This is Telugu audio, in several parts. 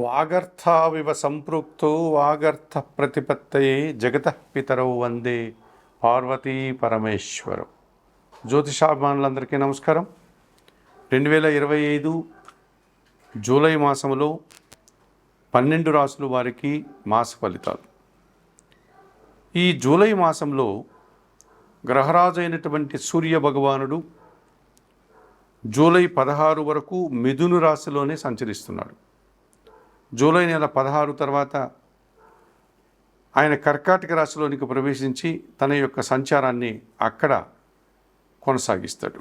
వాగర్థావివ సంపృక్తో వాగర్థ ప్రతిపత్తయే జగతః పితరౌ వందే పార్వతీ పరమేశ్వరం. జ్యోతిషాభిమానులందరికీ నమస్కారం. 2025 జూలై మాసంలో 12 రాసుల వారికి మాస ఫలితాలు. ఈ జూలై మాసంలో గ్రహరాజు అయినటువంటి సూర్య భగవానుడు జూలై 16 వరకు మిథున రాశిలోనే సంచరిస్తున్నాడు. జూలై నెల 16 తర్వాత ఆయన కర్కాటక రాశిలోనికి ప్రవేశించి తన యొక్క సంచారాన్ని అక్కడ కొనసాగిస్తాడు.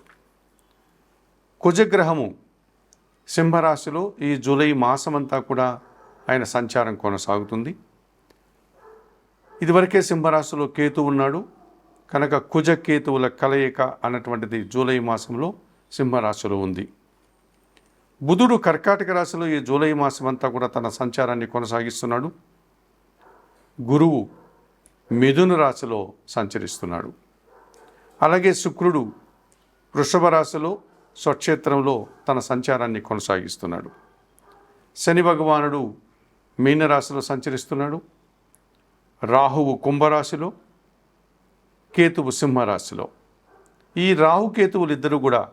కుజగ్రహము సింహరాశిలో ఈ జూలై మాసమంతా కూడా ఆయన సంచారం కొనసాగుతుంది. ఇదివరకే సింహరాశిలో కేతు ఉన్నాడు కనుక కుజ కేతువుల కలయిక అన్నటువంటిది జూలై మాసంలో సింహరాశిలో ఉంది. బుధుడు కర్కాటక రాశిలో ఈ జూలై మాసం అంతా కూడా తన సంచారాన్ని కొనసాగిస్తున్నాడు. గురువు మిథున రాశిలో సంచరిస్తున్నాడు. అలాగే శుక్రుడు వృషభ రాశిలో స్వక్షేత్రంలో తన సంచారాన్ని కొనసాగిస్తున్నాడు. శని భగవానుడు మీనరాశిలో సంచరిస్తున్నాడు. రాహువు కుంభరాశిలో, కేతువు సింహరాశిలో. ఈ రాహుకేతువులు ఇద్దరు కూడా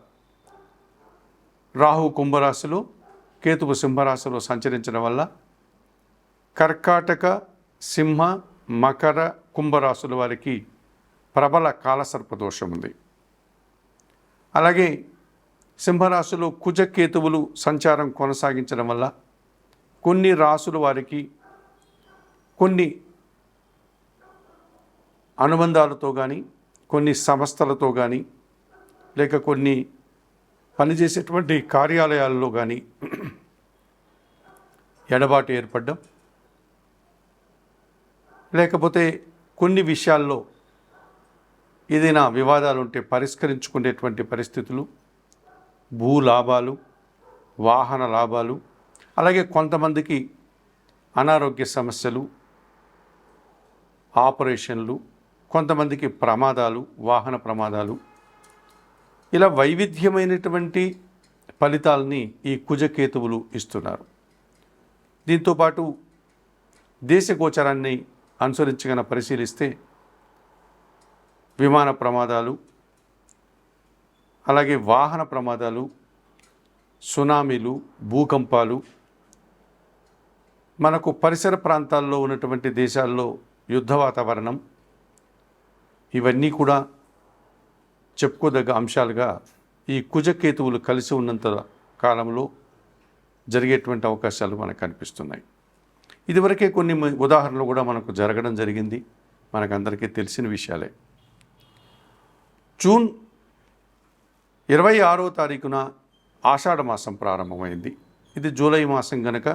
రాహు కుంభరాశిలో, కేతువు సింహరాశిలో సంచరించడం వల్ల కర్కాటక, సింహ, మకర, కుంభరాశుల వారికి ప్రబల కాలసర్పదోషం ఉంది. అలాగే సింహరాశిలో కుజకేతువులు సంచారం కొనసాగించడం వల్ల కొన్ని రాశుల వారికి కొన్ని అనుబంధాలతో కానీ, కొన్ని సంస్థలతో కానీ, లేక కొన్ని పనిచేసేటువంటి కార్యాలయాల్లో కానీ ఎడబాటు ఏర్పడడం, లేకపోతే కొన్ని విషయాల్లో ఏదైనా వివాదాలు ఉంటే పరిష్కరించుకునేటువంటి పరిస్థితులు, భూ లాభాలు, వాహన లాభాలు, అలాగే కొంతమందికి అనారోగ్య సమస్యలు, ఆపరేషన్లు, కొంతమందికి ప్రమాదాలు, వాహన ప్రమాదాలు, ఇలా వైవిధ్యమైనటువంటి ఫలితాలని ఈ కుజకేతువులు ఇస్తున్నారు. దీంతోపాటు దేశ గోచరాన్ని అనుసరించగన పరిశీలిస్తే విమాన ప్రమాదాలు, అలాగే వాహన ప్రమాదాలు, సునామీలు, భూకంపాలు, మనకు పరిసర ప్రాంతాల్లో ఉన్నటువంటి దేశాల్లో యుద్ధ వాతావరణం, ఇవన్నీ కూడా చెప్పుకోదగ్గ అంశాలుగా ఈ కుజకేతువులు కలిసి ఉన్నంత కాలంలో జరిగేటువంటి అవకాశాలు మనకు కనిపిస్తున్నాయి. ఇదివరకే కొన్ని ఉదాహరణలు కూడా మనకు జరగడం జరిగింది, మనకందరికీ తెలిసిన విషయాలే. జూన్ 26వ తారీఖున ఆషాఢ మాసం ప్రారంభమైంది. ఇది జూలై మాసం కనుక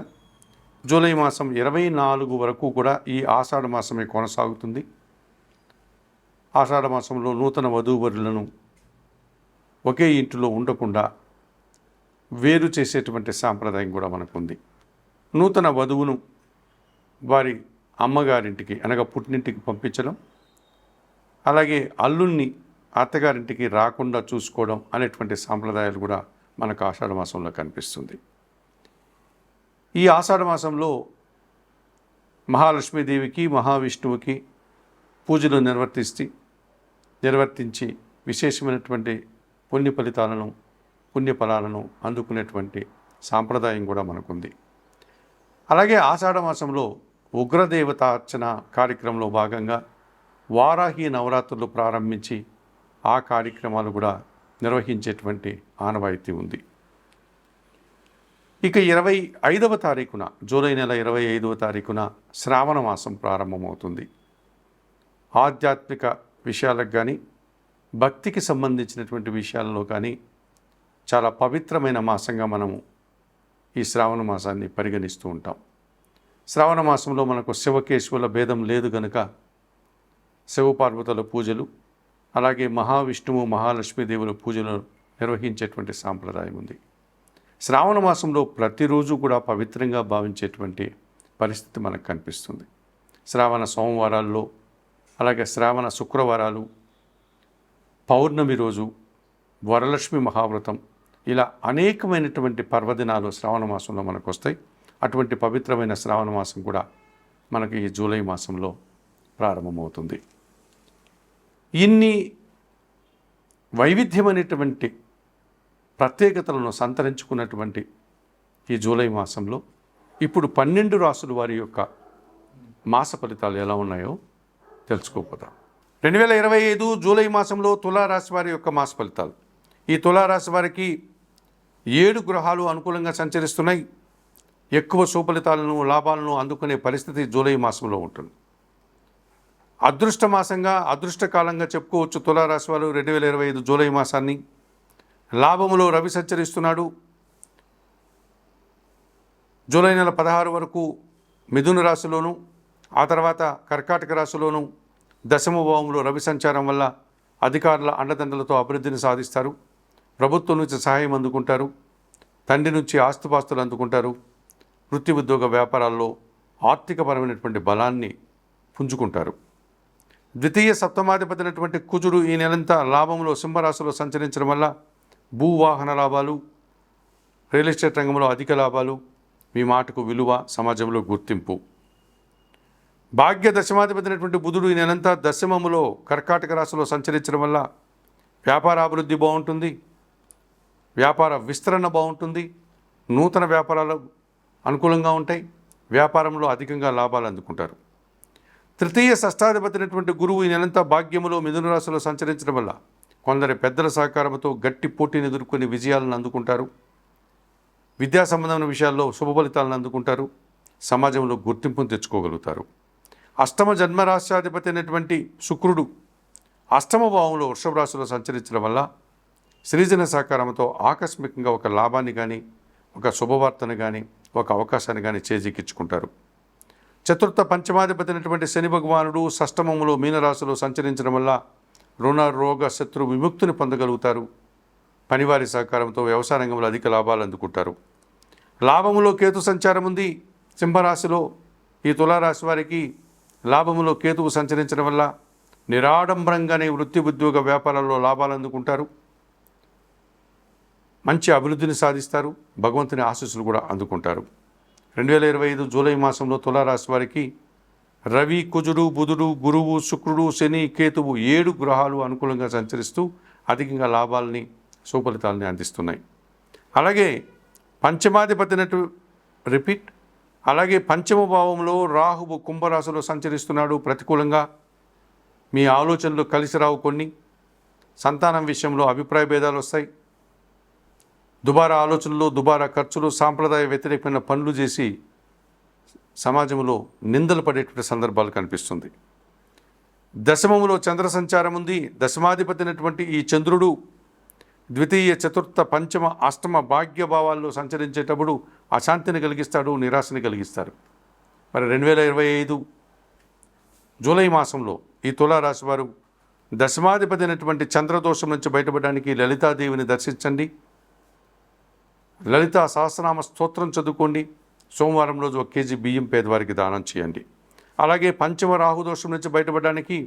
జూలై మాసం 24 వరకు కూడా ఈ ఆషాఢ మాసమే కొనసాగుతుంది. ఆషాఢ మాసంలో నూతన వధూవరులను ఒకే ఇంటిలో ఉండకుండా వేరు చేసేటువంటి సాంప్రదాయం కూడా మనకుంది. నూతన వధువును వారి అమ్మగారింటికి అనగా పుట్టినింటికి పంపించడం, అలాగే అల్లుణ్ణి అత్తగారింటికి రాకుండా చూసుకోవడం అనేటువంటి సాంప్రదాయాలు కూడా మనకు ఆషాఢ మాసంలో కనిపిస్తుంది. ఈ ఆషాఢ మాసంలో మహాలక్ష్మీదేవికి, మహావిష్ణువుకి పూజలు నిర్వర్తించి విశేషమైనటువంటి పుణ్యఫలాలను అందుకునేటువంటి సాంప్రదాయం కూడా మనకుంది. అలాగే ఆషాఢ మాసంలో ఉగ్రదేవతార్చన కార్యక్రమంలో భాగంగా వారాహి నవరాత్రులు ప్రారంభించి ఆ కార్యక్రమాలు కూడా నిర్వహించేటువంటి ఆనవాయితీ ఉంది. ఇక 25వ తారీఖున జూలై నెల 25వ తారీఖున శ్రావణ మాసం ప్రారంభమవుతుంది. ఆధ్యాత్మిక విషయాలకు కానీ, భక్తికి సంబంధించినటువంటి విషయాల్లో కానీ చాలా పవిత్రమైన మాసంగా మనము ఈ శ్రావణ మాసాన్ని పరిగణిస్తూ ఉంటాం. శ్రావణ మాసంలో మనకు శివకేశవుల భేదం లేదు కనుక శివపార్వతుల పూజలు, అలాగే మహావిష్ణువు, మహాలక్ష్మీదేవుల పూజలు నిర్వహించేటువంటి సాంప్రదాయం ఉంది. శ్రావణ మాసంలో ప్రతిరోజు కూడా పవిత్రంగా భావించేటువంటి పరిస్థితి మనకు కనిపిస్తుంది. శ్రావణ సోమవారాల్లో, అలాగే శ్రావణ శుక్రవారాలు, పౌర్ణమి రోజు, వరలక్ష్మి మహావ్రతం, ఇలా అనేకమైనటువంటి పర్వదినాలు శ్రావణ మాసంలో మనకు వస్తాయి. అటువంటి పవిత్రమైన శ్రావణ మాసం కూడా మనకి ఈ జూలై మాసంలో ప్రారంభమవుతుంది. ఇన్ని వైవిధ్యమైనటువంటి ప్రత్యేకతలను సంతరించుకున్నటువంటి ఈ జూలై మాసంలో ఇప్పుడు 12 రాసుల వారి యొక్క మాస ఫలితాలు ఎలా ఉన్నాయో తెలుసుకోపోతాం. 2025 జూలై మాసంలో తులారాశి వారి యొక్క మాస ఫలితాలు. ఈ తులారాశి వారికి 7 గ్రహాలు అనుకూలంగా సంచరిస్తున్నాయి. ఎక్కువ సుఫలితాలను లాభాలను అందుకునే పరిస్థితి జూలై మాసంలో ఉంటుంది. అదృష్ట మాసంగా అదృష్టకాలంగా చెప్పుకోవచ్చు తులారాశి వారు 2025 జూలై మాసాన్ని. లాభములో రవి సంచరిస్తున్నాడు. జూలై నెల 16 వరకు మిథున రాశిలోను, ఆ తర్వాత కర్కాటక రాశిలోను దశమ భావంలో రవి సంచారం వల్ల అధికారుల అండదండలతో అభివృద్ధిని సాధిస్తారు. ప్రభుత్వం నుంచి సహాయం అందుకుంటారు. తండ్రి నుంచి ఆస్తుపాస్తులు అందుకుంటారు. వృత్తి ఉద్యోగ వ్యాపారాల్లో ఆర్థికపరమైనటువంటి బలాన్ని పుంజుకుంటారు. ద్వితీయ సప్తమాధిపతి అయినటువంటి కుజుడు ఈ నెలంతా లాభంలో సింహరాశిలో సంచరించడం వల్ల భూవాహన లాభాలు, రియల్ ఎస్టేట్ రంగంలో అధిక లాభాలు, మీ మాటకు విలువ, సమాజంలో గుర్తింపు. భాగ్య దశమాధిపతి అయినటువంటి బుధుడు ఈ నెలంతా దశమములో కర్కాటక రాశిలో సంచరించడం వల్ల వ్యాపార అభివృద్ధి బాగుంటుంది, వ్యాపార విస్తరణ బాగుంటుంది, నూతన వ్యాపారాలు అనుకూలంగా ఉంటాయి, వ్యాపారంలో అధికంగా లాభాలు అందుకుంటారు. తృతీయ షష్టాధిపతి అయినటువంటి గురువు ఈ నెలంతా భాగ్యములో మిథున రాశిలో సంచరించడం వల్ల కొందరి పెద్దల సహకారంతో గట్టి పోటీని ఎదుర్కొని విజయాలను అందుకుంటారు. విద్యా సంబంధమైన విషయాల్లో శుభ ఫలితాలను అందుకుంటారు. సమాజంలో గుర్తింపును తెచ్చుకోగలుగుతారు. అష్టమ జన్మరాశ్యాధిపతి అయినటువంటి శుక్రుడు అష్టమ భావంలో వృషభ రాశిలో సంచరించడం వల్ల సృజన సహకారంతో ఆకస్మికంగా ఒక లాభాన్ని కానీ, ఒక శుభవార్తను కానీ, ఒక అవకాశాన్ని కానీ చేజిక్కించుకుంటారు. చతుర్థ పంచమాధిపతి అయినటువంటి శని భగవానుడు షష్టమములో మీనరాశిలో సంచరించడం వల్ల రుణ రోగ శత్రు విముక్తిని పొందగలుగుతారు. పనివారి సహకారంతో వ్యవసాయ రంగంలో అధిక లాభాలు అందుకుంటారు. లాభములో కేతు సంచారం ఉంది సింహరాశిలో. ఈ తులారాశి వారికి లాభములో కేతువు సంచరించడం వల్ల నిరాడంబరంగానే వృత్తి ఉద్యోగ వ్యాపారాల్లో లాభాలు అందుకుంటారు. మంచి అభివృద్ధిని సాధిస్తారు. భగవంతుని ఆశీస్సులు కూడా అందుకుంటారు. 2025 జూలై మాసంలో తులారాశి వారికి రవి, కుజుడు, బుధుడు, గురువు, శుక్రుడు, శని, కేతువు 7 గ్రహాలు అనుకూలంగా సంచరిస్తూ అధికంగా లాభాలని, సుఫలితాలని అందిస్తున్నాయి. అలాగే పంచమాధిపతినట్టు అలాగే పంచమ భావంలో రాహువు కుంభరాశిలో సంచరిస్తున్నాడు. ప్రతికూలంగా మీ ఆలోచనలు కలిసి రావు. కొన్ని సంతానం విషయంలో అభిప్రాయ భేదాలు వస్తాయి. దుబారా ఆలోచనలు, దుబారా ఖర్చులు, సాంప్రదాయ వ్యతిరేకమైన పనులు చేసి సమాజంలో నిందలు పడేటువంటి సందర్భాలు కనిపిస్తుంది. దశమములో చంద్ర సంచారం ఉంది. దశమాధిపతి అయినటువంటి ఈ చంద్రుడు ద్వితీయ, చతుర్థ, పంచమ, అష్టమ భాగ్యభావాల్లో సంచరించేటప్పుడు అశాంతిని కలిగిస్తాడు, నిరాశని కలిగిస్తారు. మరి 2025 జూలై మాసంలో ఈ తులారాశి వారు దశమాధిపతి అయినటువంటి చంద్రదోషం నుంచి బయటపడడానికి లలితాదేవిని దర్శించండి. లలితా సహస్రనామ స్తోత్రం చదువుకోండి. సోమవారం రోజు 1 కేజీ బియ్యం పేదవారికి దానం చేయండి. అలాగే పంచమ రాహుదోషం నుంచి బయటపడడానికి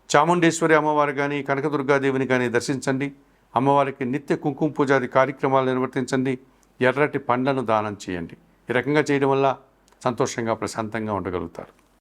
చాముండేశ్వరి అమ్మవారు కానీ, కనకదుర్గాదేవిని కానీ దర్శించండి. అమ్మవారికి నిత్య కుంకుమ పూజాది కార్యక్రమాలు నిర్వర్తించండి. ఎర్రటి పండ్లను దానం చేయండి. ఈ రకంగా చేయడం వల్ల సంతోషంగా, ప్రశాంతంగా ఉండగలుగుతారు.